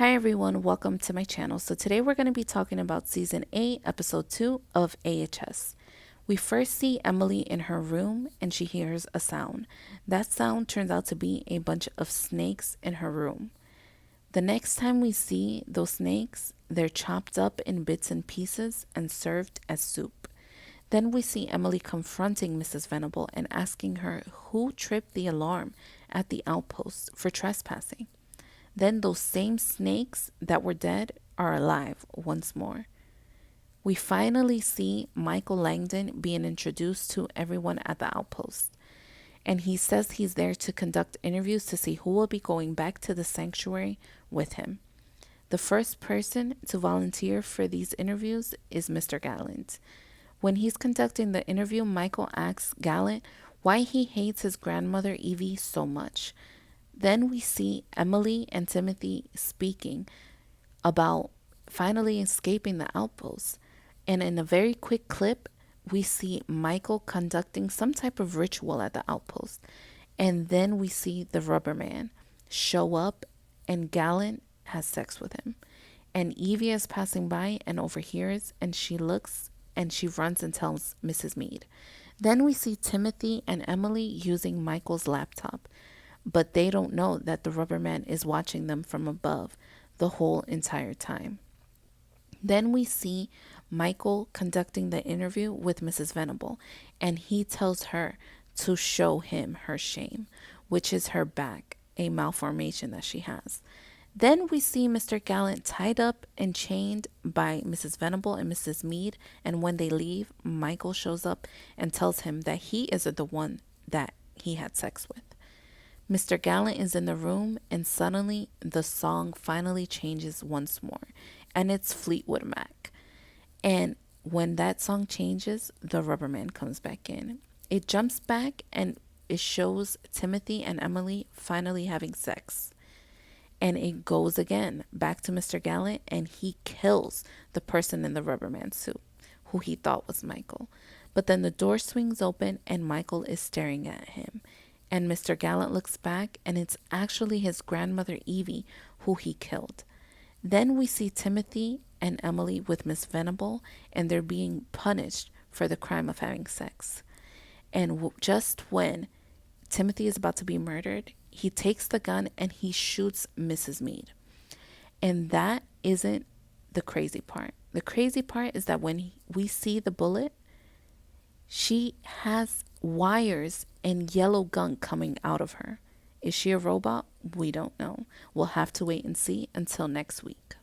Hi everyone, welcome to my channel. So today we're going to be talking about season 8, episode 2 of AHS. We first see Emily in her room and she hears a sound. That sound turns out to be a bunch of snakes in her room. The next time we see those snakes, they're chopped up in bits and pieces and served as soup. Then we see Emily confronting Mrs. Venable and asking her who tripped the alarm at the outpost for trespassing. Then those same snakes that were dead are alive once more. We finally see Michael Langdon being introduced to everyone at the outpost. And he says he's there to conduct interviews to see who will be going back to the sanctuary with him. The first person to volunteer for these interviews is Mr. Gallant. When he's conducting the interview, Michael asks Gallant why he hates his grandmother Evie so much. Then we see Emily and Timothy speaking about finally escaping the outpost. And in a very quick clip, we see Michael conducting some type of ritual at the outpost. And then we see the rubber man show up and Gallant has sex with him. And Evie is passing by and overhears, and she looks and she runs and tells Mrs. Mead. Then we see Timothy and Emily using Michael's laptop, but they don't know that the rubber man is watching them from above the whole entire time. Then we see Michael conducting the interview with Mrs. Venable, and he tells her to show him her shame, which is her back, a malformation that she has. Then we see Mr. Gallant tied up and chained by Mrs. Venable and Mrs. Mead, and when they leave, Michael shows up and tells him that he isn't the one that he had sex with. Mr. Gallant is in the room, and suddenly the song finally changes once more, and it's Fleetwood Mac. And when that song changes, the rubber man comes back in. It jumps back and it shows Timothy and Emily finally having sex. And it goes again back to Mr. Gallant, and he kills the person in the rubber man suit, who he thought was Michael. But then the door swings open and Michael is staring at him. And Mr. Gallant looks back, and it's actually his grandmother Evie who he killed. Then we see Timothy and Emily with Miss Venable, and they're being punished for the crime of having sex. And just when Timothy is about to be murdered, he takes the gun and he shoots Mrs. Mead. And that isn't the crazy part. The crazy part is that when we see the bullet, she has wires and yellow gunk coming out of her. Is she a robot? We don't know. We'll have to wait and see until next week.